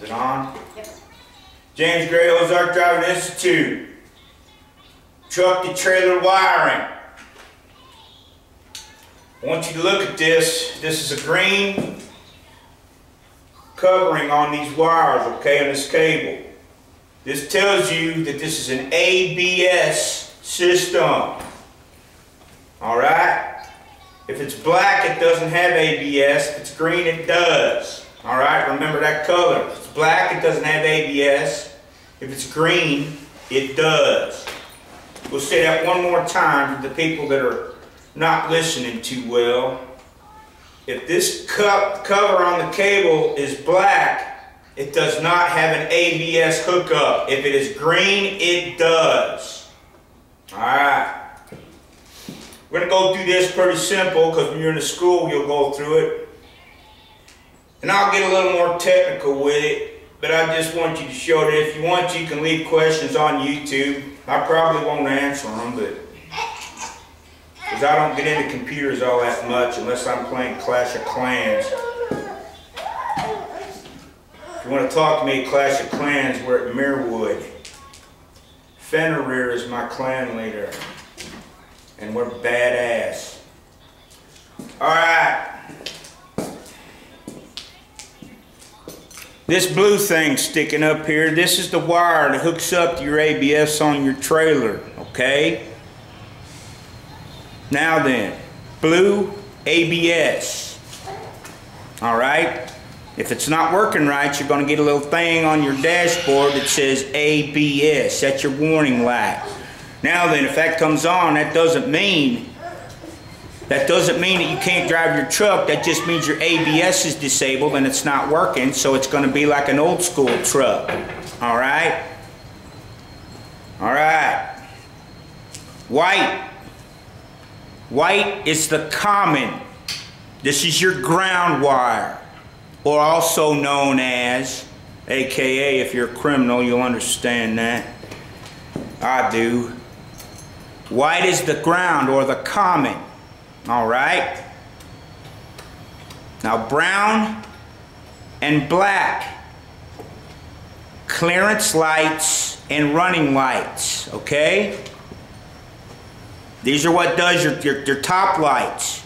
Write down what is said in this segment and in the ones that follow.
Is it on? Yep. James Gray, Ozark Driving Institute. Truck to trailer wiring. I want you to look at this. This is a green covering on these wires, okay, on this cable. This tells you that this is an ABS system. Alright? If it's black, it doesn't have ABS. If it's green, it does. Alright? Remember that color. If it's black, it doesn't have ABS. If it's green, it does. We'll say that one more time to the people that are not listening too well. If this cover on the cable is black, it does not have an ABS hookup. If it is green, it does. Alright. We're going to go through this pretty simple because when you're in the school, you'll go through it. And I'll get a little more technical with it, but I just want you to show that if you want, you can leave questions on YouTube. I probably won't answer them, but because I don't get into computers all that much unless I'm playing Clash of Clans. If you want to talk to me at Clash of Clans, we're at Mirwood. Fenrir is my clan leader, and we're badass. Alright. This blue thing sticking up here, this is the wire that hooks up to your ABS on your trailer, okay? Now then, blue ABS. Alright? If it's not working right, you're going to get a little thing on your dashboard that says ABS. That's your warning light. Now then, if that comes on, that doesn't mean that you can't drive your truck. That just means your ABS is disabled and it's not working, so it's going to be like an old school truck. Alright? Alright. White. White is the common. This is your ground wire, or also known as, AKA if you're a criminal, you'll understand that. I do. White is the ground or the common. Alright? Now brown and black. Clearance lights and running lights. Okay? These are what does your top lights.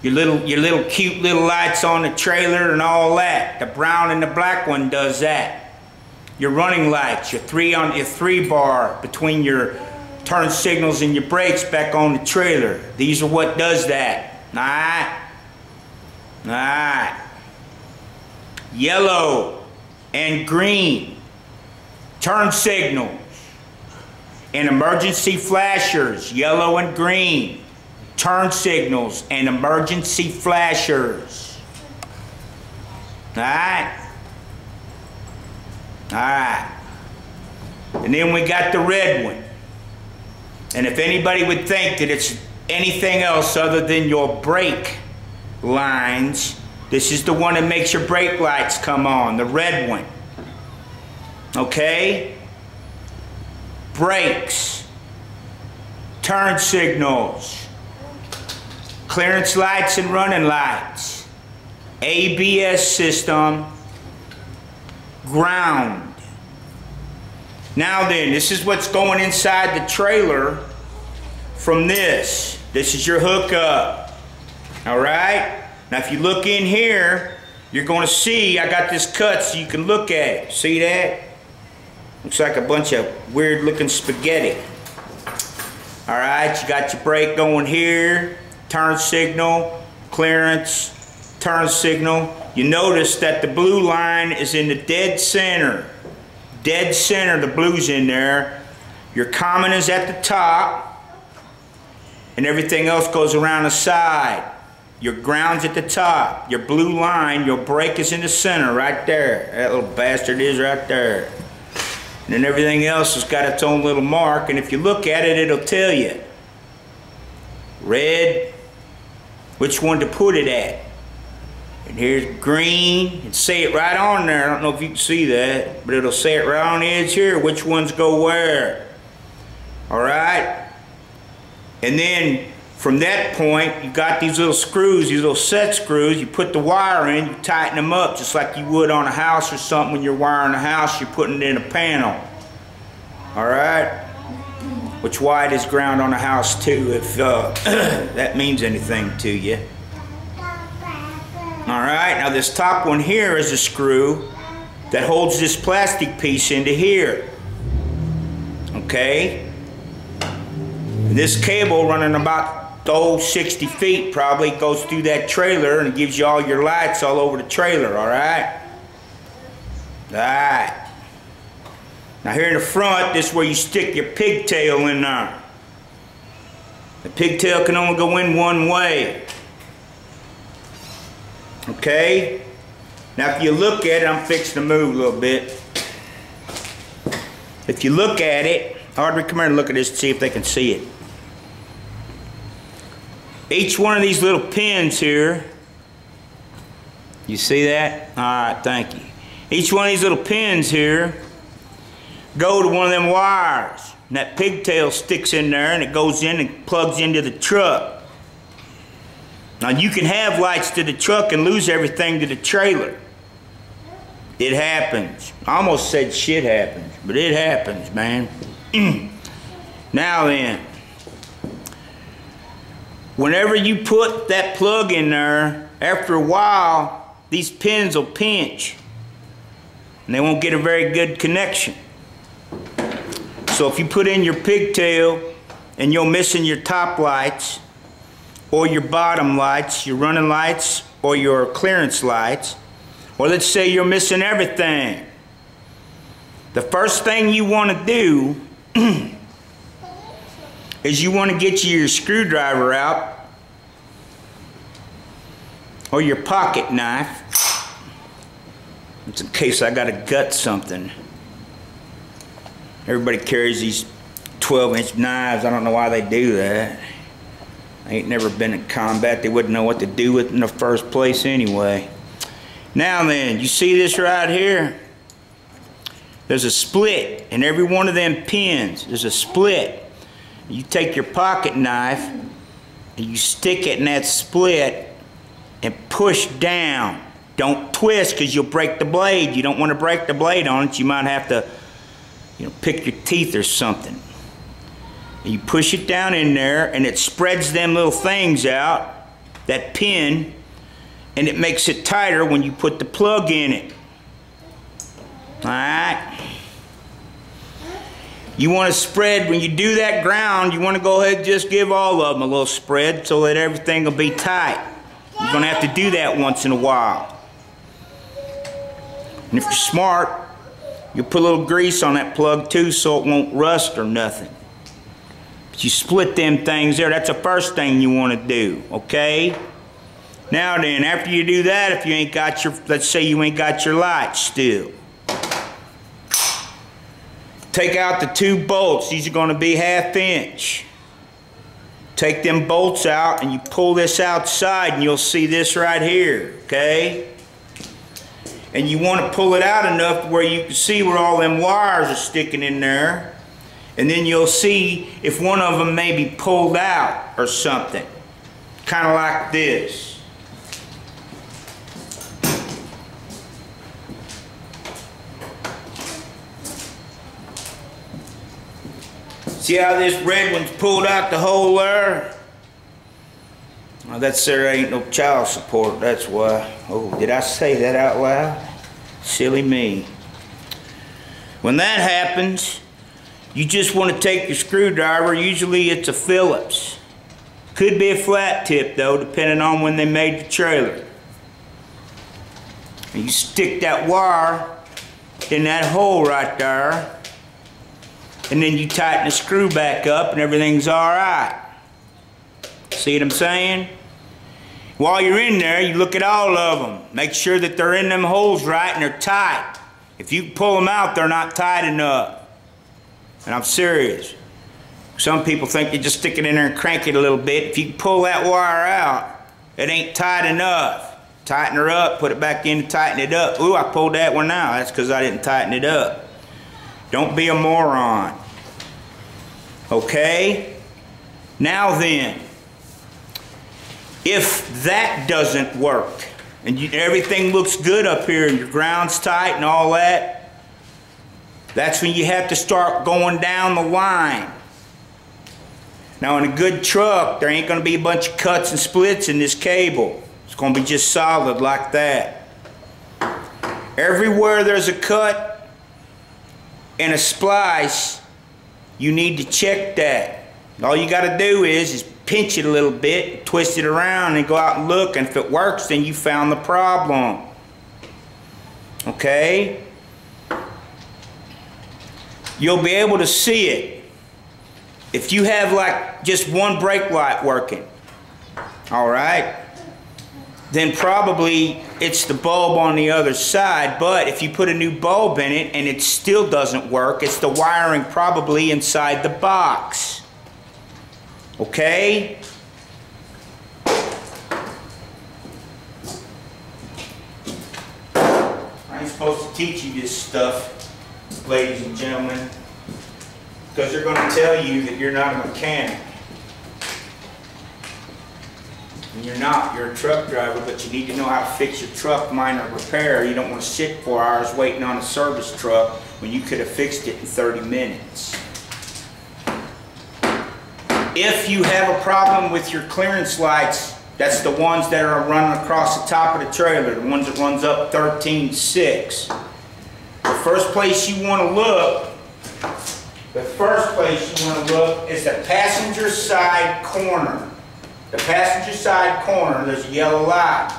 Your little cute little lights on the trailer and all that. The brown and the black one does that. Your running lights, your three bar between your turn signals and your brakes back on the trailer. These are what does that. Alright? Alright. Yellow and green. Turn signals. And emergency flashers. Yellow and green. Turn signals and emergency flashers. Alright? Alright. And then we got the red one. And if anybody would think that it's anything else other than your brake lines, this is the one that makes your brake lights come on, the red one. Okay? Brakes, turn signals, clearance lights and running lights, ABS system, ground. Now then, this is what's going inside the trailer from this. This is your hookup. Alright? Now if you look in here, you're going to see I got this cut so you can look at it. See that? Looks like a bunch of weird looking spaghetti. Alright, you got your brake going here, turn signal, clearance, turn signal. You notice that the blue line is in the dead center. Dead center, the blue's in there. Your common is at the top, and everything else goes around the side. Your ground's at the top. Your blue line, your brake is in the center, right there. That little bastard is right there. And then everything else has got its own little mark, and if you look at it, it'll tell you. Red, which one to put it at. And here's green, and say it right on there. I don't know if you can see that, but it'll say it right on the edge here, which ones go where. Alright? And then From that point, you got these little screws, these little set screws. You put the wire in, you tighten them up just like you would on a house or something. When you're wiring a house, you're putting it in a panel. All right? Which wide is ground on a house too, if that means anything to you. All right, now this top one here is a screw that holds this plastic piece into here. Okay? And this cable running about 60 feet probably goes through that trailer and gives you all your lights all over the trailer, all right? All right. Now here in the front, this is where you stick your pigtail in there. The pigtail can only go in one way. Okay? Now if you look at it, I'm fixing to move a little bit. If you look at it, Audrey, come here and look at this and see if they can see it. Each one of these little pins here, you see that? All right, thank you. Each one of these little pins here go to one of them wires. And that pigtail sticks in there and it goes in and plugs into the truck. Now you can have lights to the truck and lose everything to the trailer. It happens. I almost said shit happens, but it happens, man. Now then, whenever you put that plug in there, after a while, these pins will pinch. And they won't get a very good connection. So if you put in your pigtail and you're missing your top lights or your bottom lights, your running lights or your clearance lights, or let's say you're missing everything, the first thing you want to do is you want to get your screwdriver out or your pocket knife. It's in case I gotta gut something. Everybody carries these 12-inch knives. I don't know why they do that. I ain't never been in combat. They wouldn't know what to do with it in the first place anyway. Now then, you see this right here? There's a split in every one of them pins. There's a split. You take your pocket knife and you stick it in that split and push down. Don't twist because you'll break the blade. You don't want to break the blade on it. You might have to, pick your teeth or something. And you push it down in there and it spreads them little things out, that pin, and it makes it tighter when you put the plug in it. Alright? You want to spread, when you do that ground, you want to go ahead and just give all of them a little spread so that everything will be tight. You're going to have to do that once in a while. And if you're smart, you'll put a little grease on that plug too so it won't rust or nothing. But you split them things there. That's the first thing you want to do, okay? Now then, after you do that, if you ain't got your, let's say you ain't got your lights still. Take out the two bolts. These are going to be 1/2 inch. Take them bolts out and you pull this outside and you'll see this right here, okay? And you want to pull it out enough where you can see where all them wires are sticking in there. And then you'll see if one of them may be pulled out or something. Kind of like this. See how this red one's pulled out the hole there? Well, that's there ain't no child support, that's why. Oh, did I say that out loud? Silly me. When that happens, you just want to take your screwdriver, usually it's a Phillips. Could be a flat tip though, depending on when they made the trailer. And you stick that wire in that hole right there, and then you tighten the screw back up and everything's alright. See what I'm saying? While you're in there, you look at all of them. Make sure that they're in them holes right and they're tight. If you pull them out, they're not tight enough. And I'm serious. Some people think you just stick it in there and crank it a little bit. If you pull that wire out, it ain't tight enough. Tighten her up, put it back in and tighten it up. Ooh, I pulled that one out. That's because I didn't tighten it up. Don't be a moron. Okay? Now then, If that doesn't work, and everything looks good up here, and your ground's tight and all that, that's when you have to start going down the line. Now, in a good truck, there ain't going to be a bunch of cuts and splits in this cable. It's going to be just solid like that. Everywhere there's a cut and a splice, you need to check that. All you got to do is pinch it a little bit, twist it around, and go out and look. And if it works, then you found the problem. Okay? You'll be able to see it. If you have like just one brake light working, all right, then probably it's the bulb on the other side. But if you put a new bulb in it and it still doesn't work, it's the wiring probably inside the box. Okay? I ain't supposed to teach you this stuff, ladies and gentlemen, because they're going to tell you that you're not a mechanic. And you're not. You're a truck driver, but you need to know how to fix your truck, minor repair. You don't want to sit 4 hours waiting on a service truck when you could have fixed it in 30 minutes. If you have a problem with your clearance lights, that's the ones that are running across the top of the trailer, the ones that runs up 13.6. The first place you want to look, is the passenger side corner. The passenger side corner, there's a yellow light.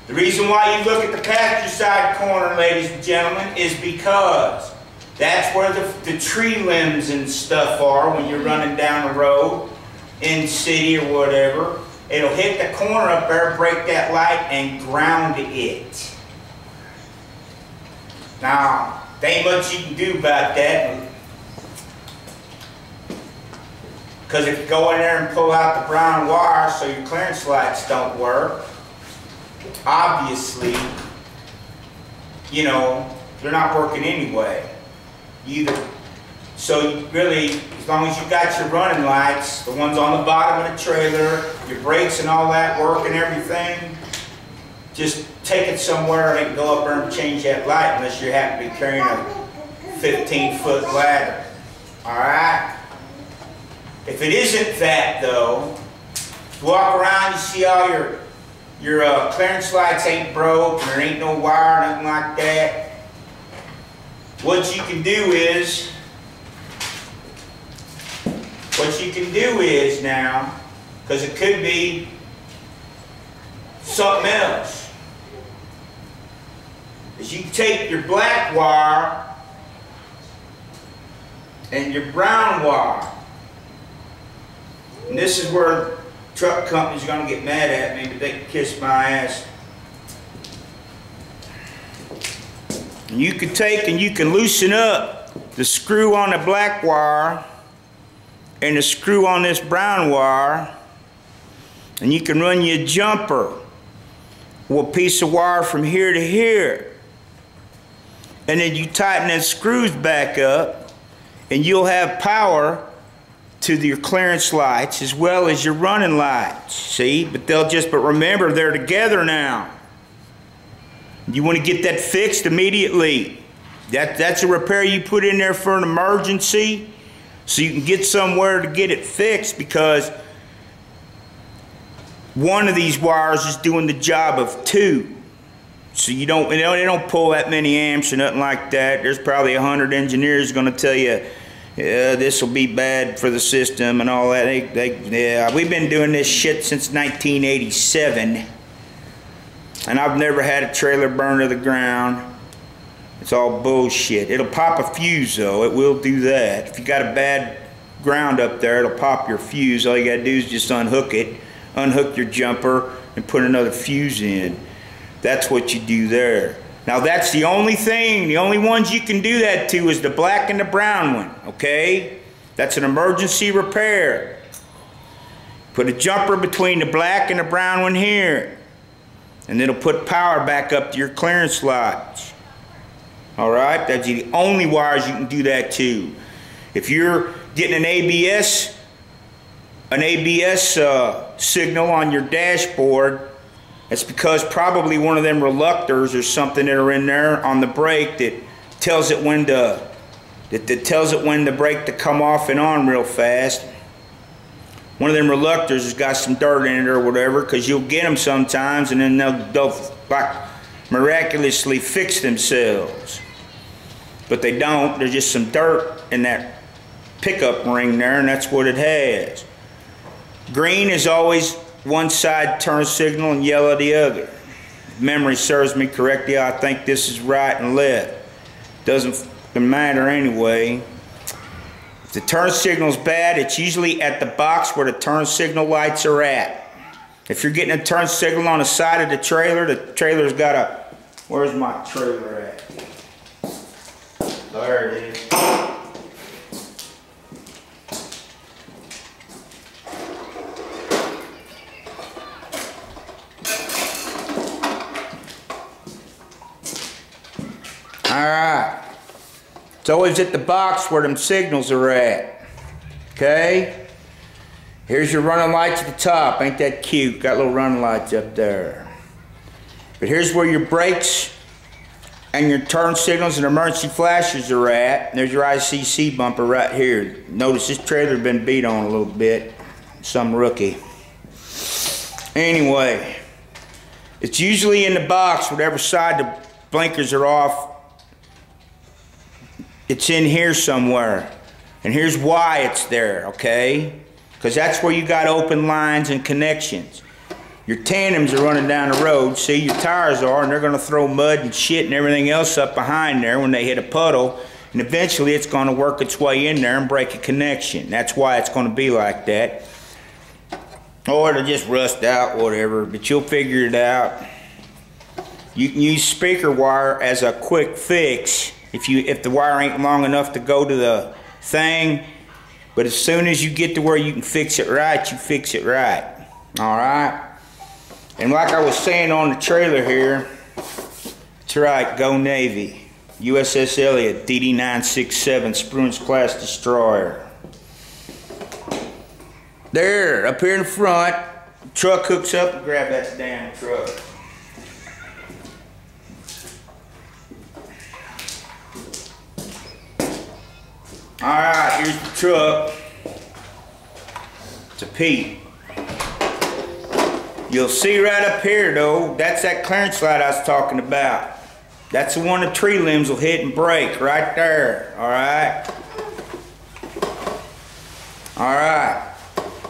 The reason why you look at the passenger side corner, ladies and gentlemen, is because that's where the tree limbs and stuff are when you're running down the road in the city or whatever. It'll hit the corner up there, break that light, and ground it. Now, there ain't much you can do about that. Because if you go in there and pull out the brown wire so your clearance lights don't work, obviously, you know, they're not working anyway. So you really, as long as you got your running lights, the ones on the bottom of the trailer, your brakes and all that work and everything, just take it somewhere and go up there and change that light unless you happen to be carrying a 15-foot ladder. Alright? If it isn't that though, walk around, you see all your clearance lights ain't broke, and there ain't no wire, nothing like that. What you can do is now, because it could be something else, is you take your black wire and your brown wire. And this is where truck companies are going to get mad at me, but they can kiss my ass. And you can take and you can loosen up the screw on the black wire and the screw on this brown wire, and you can run your jumper with a piece of wire from here to here. And then you tighten that screws back up, and you'll have power to your clearance lights as well as your running lights. See? But remember, they're together now. You want to get that fixed immediately. That's a repair you put in there for an emergency, so you can get somewhere to get it fixed, because one of these wires is doing the job of two. So they don't pull that many amps or nothing like that. There's probably 100 engineers going to tell you, yeah, this will be bad for the system and all that. Yeah, we've been doing this shit since 1987, and I've never had a trailer burn to the ground. It's all bullshit. It'll pop a fuse though. It will do that. If you got a bad ground up there, it'll pop your fuse. All you gotta do is just unhook it, unhook your jumper, and put another fuse in. That's what you do there. Now that's the only thing, the only ones you can do that to is the black and the brown one, okay? That's an emergency repair. Put a jumper between the black and the brown one here, and it'll put power back up to your clearance lights. Alright, that's the only wires you can do that to. If you're getting an ABS an ABS signal on your dashboard, it's because probably one of them reluctors or something that are in there on the brake that tells it when to tells it when the brake to come off and on real fast. One of them reluctors has got some dirt in it or whatever, because you'll get them sometimes and then they'll like miraculously fix themselves. But they don't. There's just some dirt in that pickup ring there, and that's what it has. Green is always one side turn signal and yellow the other. If memory serves me correctly, I think this is right and left. Doesn't matter anyway. If the turn signal's bad, it's usually at the box where the turn signal lights are at. If you're getting a turn signal on the side of the trailer's got a... Where's my trailer at? There it is. Alright. It's always at the box where them signals are at. Okay? Here's your running lights at the top. Ain't that cute? Got little running lights up there. But here's where your brakes and your turn signals and emergency flashes are at. There's your ICC bumper right here. Notice this trailer's been beat on a little bit. Some rookie. Anyway, it's usually in the box, whatever side the blinkers are off. It's in here somewhere. And here's why it's there, okay? Because that's where you got open lines and connections. Your tandems are running down the road, see, your tires are, and they're going to throw mud and shit and everything else up behind there when they hit a puddle, and eventually it's going to work its way in there and break a connection. That's why it's going to be like that. Or it'll just rust out, whatever, but you'll figure it out. You can use speaker wire as a quick fix if the wire ain't long enough to go to the thing, but as soon as you get to where you can fix it right, you fix it right. Alright? And like I was saying on the trailer here, that's right, go Navy. USS Elliott, DD-967, Spruance class destroyer. There, up here in front, truck hooks up and grab that damn truck. Alright, here's the truck. It's a Pete. You'll see right up here though, that's that clearance light I was talking about. That's the one the tree limbs will hit and break right there. Alright? Alright.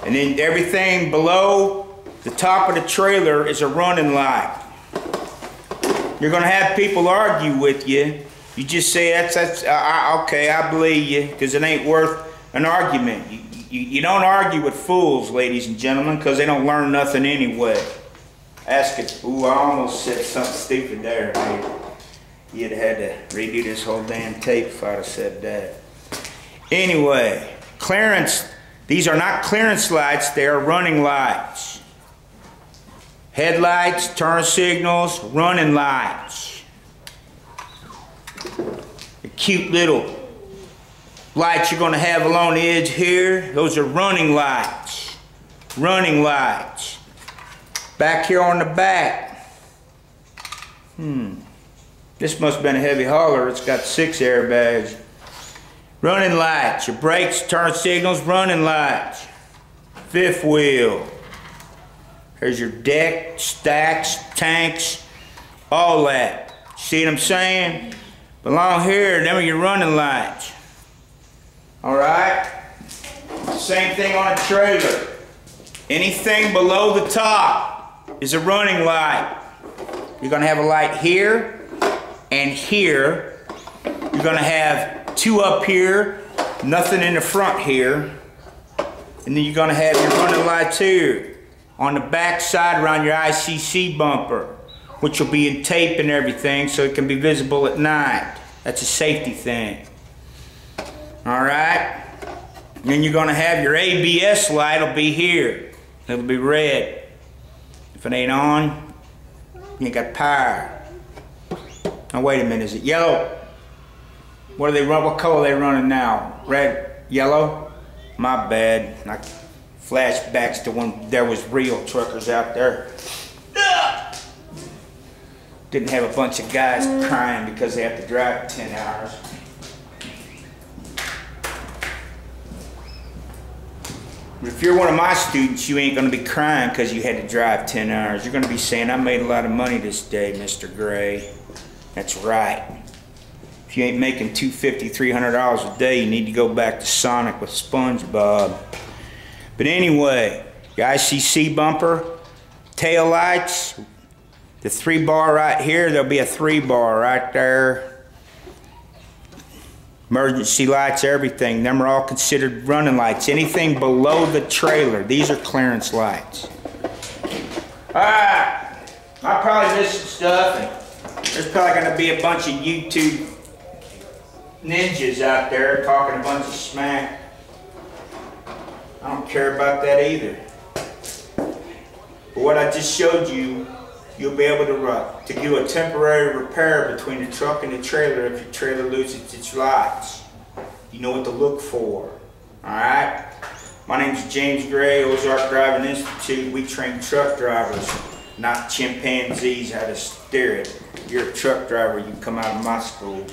And then everything below the top of the trailer is a running light. You're going to have people argue with you. You just say, okay, I believe you, because it ain't worth an argument. You don't argue with fools, ladies and gentlemen, because they don't learn nothing anyway. Ask it. Ooh, I almost said something stupid there, man. You'd have had to redo this whole damn tape if I'd have said that. Anyway, clearance. These are not clearance lights, they are running lights. Headlights, turn signals, running lights. The cute little lights you're going to have along the edge here, those are running lights. Running lights. Back here on the back. This must have been a heavy hauler. It's got 6 airbags. Running lights. Your brakes, turn signals, running lights. Fifth wheel. There's your deck, stacks, tanks, all that. See what I'm saying? But along here, them are your running lights. Alright? Same thing on a trailer. Anything below the top is a running light. You're going to have a light here and here. You're going to have 2 up here, nothing in the front here. And then you're going to have your running lights here on the back side around your ICC bumper, which will be in tape and everything so it can be visible at night. That's a safety thing. Alright? Then you're going to have your ABS light will be here. It'll be red. If it ain't on, you ain't got power. Now wait a minute, is it yellow? What color are they running now? Red, yellow? My bad. I Flashbacks to when there was real truckers out there. Didn't have a bunch of guys crying because they have to drive 10 hours. But if you're one of my students, you ain't gonna be crying because you had to drive 10 hours. You're gonna be saying, I made a lot of money this day, Mr. Gray. That's right. If you ain't making $250, $300 a day, you need to go back to Sonic with SpongeBob. But anyway, your ICC bumper, tail lights, the 3-bar right here, there'll be a 3-bar right there. Emergency lights, everything. Them are all considered running lights. Anything below the trailer, these are clearance lights. Alright, I probably missed some stuff, and there's probably going to be a bunch of YouTube ninjas out there talking a bunch of smack. I don't care about that either. But what I just showed you, you'll be able to do a temporary repair between the truck and the trailer if your trailer loses its lights. You know what to look for. Alright? My name's James Gray, Ozark Driving Institute. We train truck drivers, not chimpanzees how to steer it. If you're a truck driver, you come out of my school.